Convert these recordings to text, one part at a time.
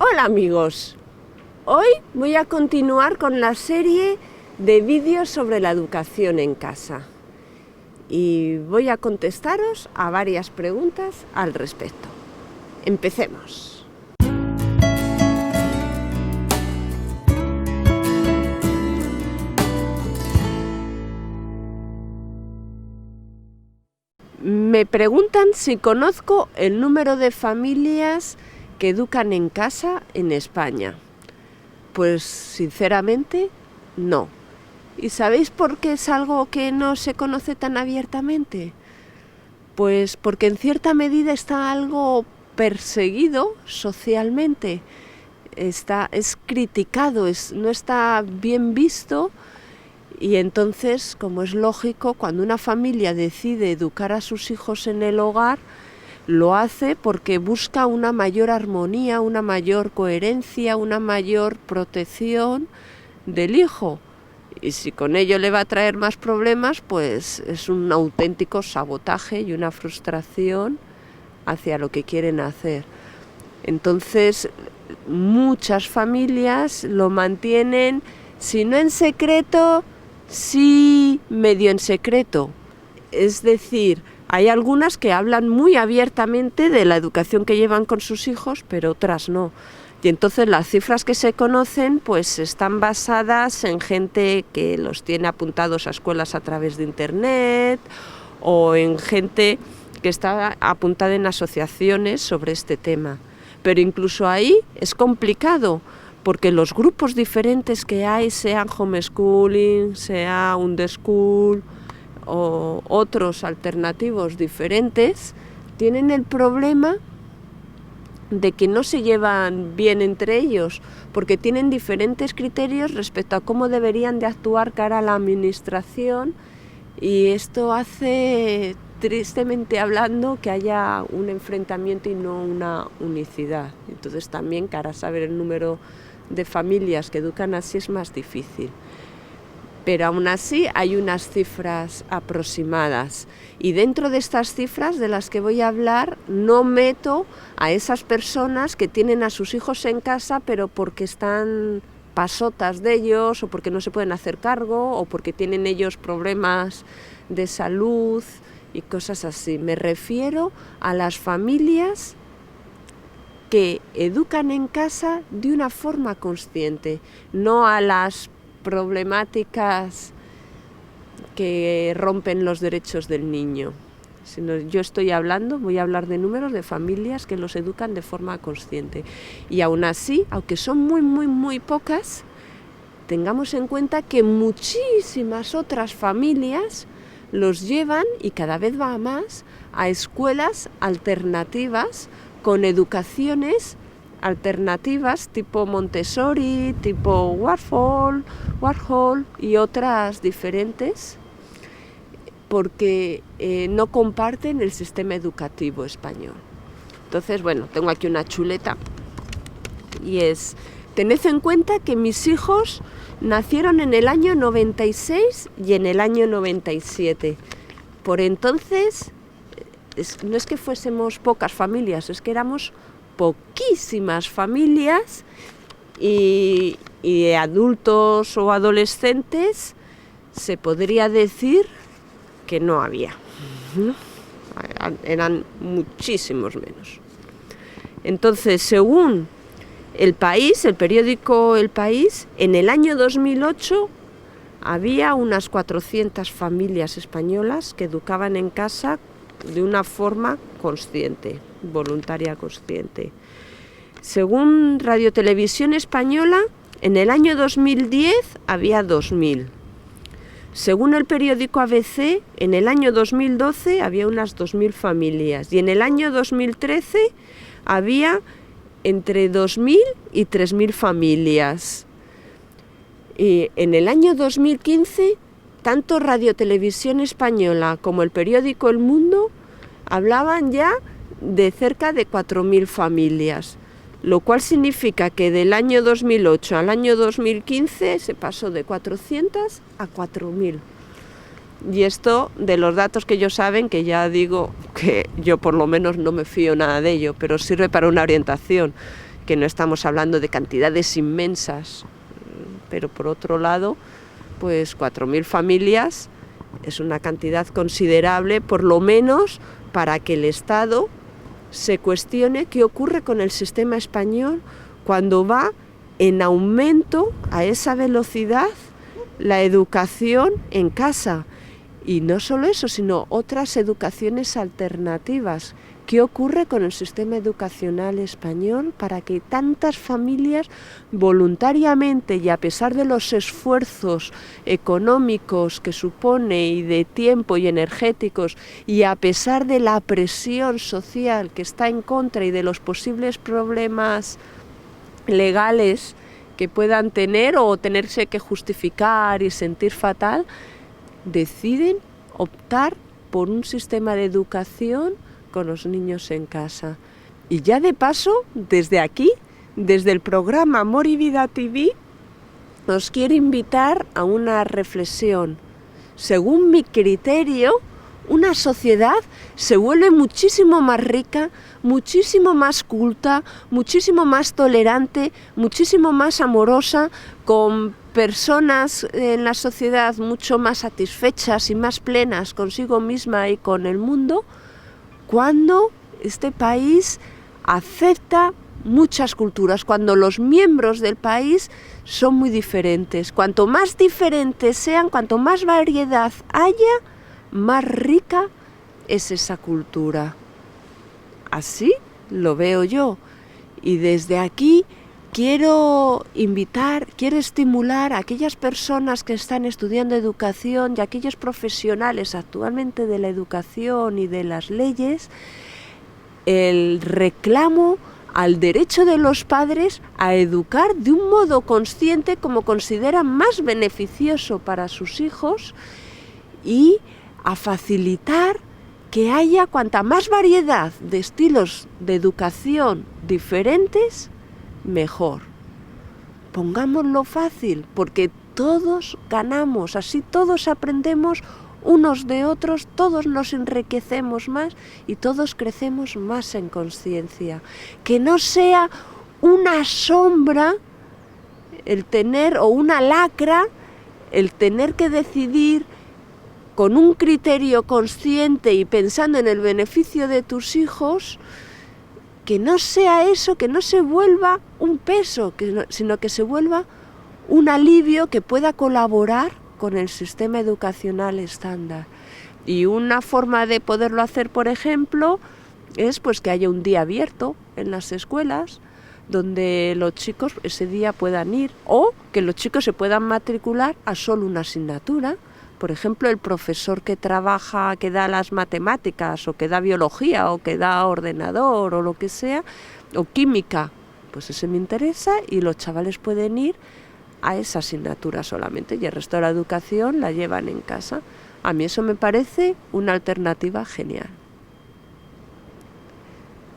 Hola amigos, hoy voy a continuar con la serie de vídeos sobre la educación en casa y voy a contestaros a varias preguntas al respecto. Empecemos. Me preguntan si conozco el número de familias que educan en casa en España. Pues sinceramente no. ¿Y sabéis por qué es algo que no se conoce tan abiertamente? Pues porque en cierta medida está algo perseguido socialmente, es criticado, no está bien visto. Y entonces, como es lógico, cuando una familia decide educar a sus hijos en el hogar, lo hace porque busca una mayor armonía, una mayor coherencia, una mayor protección del hijo. Y si con ello le va a traer más problemas, pues es un auténtico sabotaje y una frustración hacia lo que quieren hacer. Entonces, muchas familias lo mantienen, si no en secreto, sí medio en secreto. Es decir, hay algunas que hablan muy abiertamente de la educación que llevan con sus hijos, pero otras no. Y entonces las cifras que se conocen pues están basadas en gente que los tiene apuntados a escuelas a través de internet o en gente que está apuntada en asociaciones sobre este tema. Pero incluso ahí es complicado, porque los grupos diferentes que hay, sean homeschooling, sea Undeschool o otros alternativos diferentes, tienen el problema de que no se llevan bien entre ellos, porque tienen diferentes criterios respecto a cómo deberían de actuar cara a la administración, y esto hace, tristemente hablando, que haya un enfrentamiento y no una unicidad. Entonces también, cara a saber el número de familias que educan así, es más difícil. Pero aún así hay unas cifras aproximadas, y dentro de estas cifras de las que voy a hablar no meto a esas personas que tienen a sus hijos en casa pero porque están pasotas de ellos, o porque no se pueden hacer cargo, o porque tienen ellos problemas de salud y cosas así. Me refiero a las familias que educan en casa de una forma consciente, no a las problemáticas que rompen los derechos del niño. Yo voy a hablar de números de familias que los educan de forma consciente. Y aún así, aunque son muy pocas, tengamos en cuenta que muchísimas otras familias los llevan, y cada vez va más, a escuelas alternativas con educaciones alternativas tipo Montessori, tipo Warhol y otras diferentes, porque no comparten el sistema educativo español. Entonces, bueno, tengo aquí una chuleta y es: tened en cuenta que mis hijos nacieron en el año 96 y en el año 97. Por entonces, no es que fuésemos pocas familias, es que éramos poquísimas familias, y adultos o adolescentes se podría decir que no había, ¿no? Eran muchísimos menos. Entonces, según El País, el periódico El País, en el año 2008 había unas 400 familias españolas que educaban en casa de una forma consciente, voluntaria consciente. Según Radio Televisión Española, en el año 2010 había 2000. Según el periódico ABC, en el año 2012 había unas 2000 familias, y en el año 2013 había entre 2000 y 3000 familias. Y en el año 2015, tanto Radio Televisión Española como el periódico El Mundo hablaban ya de cerca de 4000 familias, lo cual significa que del año 2008 al año 2015 se pasó de 400 a 4000. Y esto de los datos que ellos saben, que ya digo que yo por lo menos no me fío nada de ello, pero sirve para una orientación, que no estamos hablando de cantidades inmensas, pero por otro lado, pues 4.000 familias es una cantidad considerable, por lo menos para que el Estado se cuestione qué ocurre con el sistema español cuando va en aumento a esa velocidad la educación en casa. Y no solo eso, sino otras educaciones alternativas. ¿Qué ocurre con el sistema educacional español para que tantas familias voluntariamente y a pesar de los esfuerzos económicos que supone y de tiempo y energéticos y a pesar de la presión social que está en contra y de los posibles problemas legales que puedan tener o tenerse que justificar y sentir fatal, deciden optar por un sistema de educación con los niños en casa? Y ya de paso, desde aquí, desde el programa Amor y Vida TV, os quiero invitar a una reflexión. Según mi criterio, una sociedad se vuelve muchísimo más rica, muchísimo más culta, muchísimo más tolerante, muchísimo más amorosa, con personas en la sociedad mucho más satisfechas y más plenas consigo misma y con el mundo, cuando este país acepta muchas culturas, cuando los miembros del país son muy diferentes. Cuanto más diferentes sean, cuanto más variedad haya, más rica es esa cultura. Así lo veo yo. Y desde aquí quiero estimular a aquellas personas que están estudiando educación y a aquellos profesionales actualmente de la educación y de las leyes, el reclamo al derecho de los padres a educar de un modo consciente como consideran más beneficioso para sus hijos y a facilitar que haya cuanta más variedad de estilos de educación diferentes, mejor. Pongámoslo fácil, porque todos ganamos, así todos aprendemos unos de otros, todos nos enriquecemos más y todos crecemos más en conciencia. Que no sea una sombra el tener, o una lacra, el tener que decidir con un criterio consciente y pensando en el beneficio de tus hijos, que no sea eso, que no se vuelva un peso, sino que se vuelva un alivio que pueda colaborar con el sistema educacional estándar. Y una forma de poderlo hacer, por ejemplo, es pues que haya un día abierto en las escuelas donde los chicos ese día puedan ir, o que los chicos se puedan matricular a solo una asignatura. Por ejemplo, el profesor que trabaja, que da las matemáticas, o que da biología, o que da ordenador, o lo que sea, o química, pues ese me interesa y los chavales pueden ir a esa asignatura solamente y el resto de la educación la llevan en casa. A mí eso me parece una alternativa genial.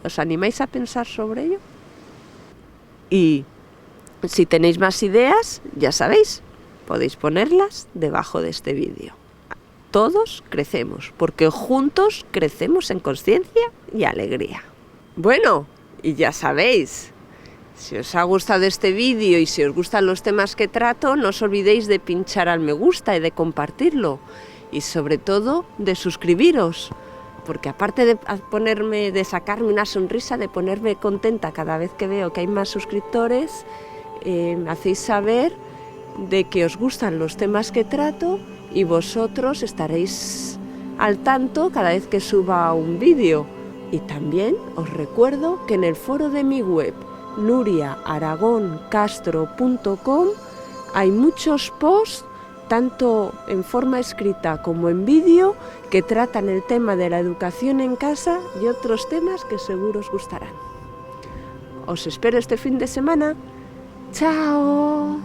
¿Os animáis a pensar sobre ello? Y si tenéis más ideas, ya sabéis, podéis ponerlas debajo de este vídeo. Todos crecemos, porque juntos crecemos en conciencia y alegría. Bueno, y ya sabéis, si os ha gustado este vídeo y si os gustan los temas que trato, no os olvidéis de pinchar al me gusta y de compartirlo. Y sobre todo, de suscribiros. Porque aparte de sacarme una sonrisa, de ponerme contenta cada vez que veo que hay más suscriptores, me hacéis saber de que os gustan los temas que trato y vosotros estaréis al tanto cada vez que suba un vídeo. Y también os recuerdo que en el foro de mi web, nuriaaragoncastro.com, hay muchos posts, tanto en forma escrita como en vídeo, que tratan el tema de la educación en casa y otros temas que seguro os gustarán. Os espero este fin de semana. ¡Chao!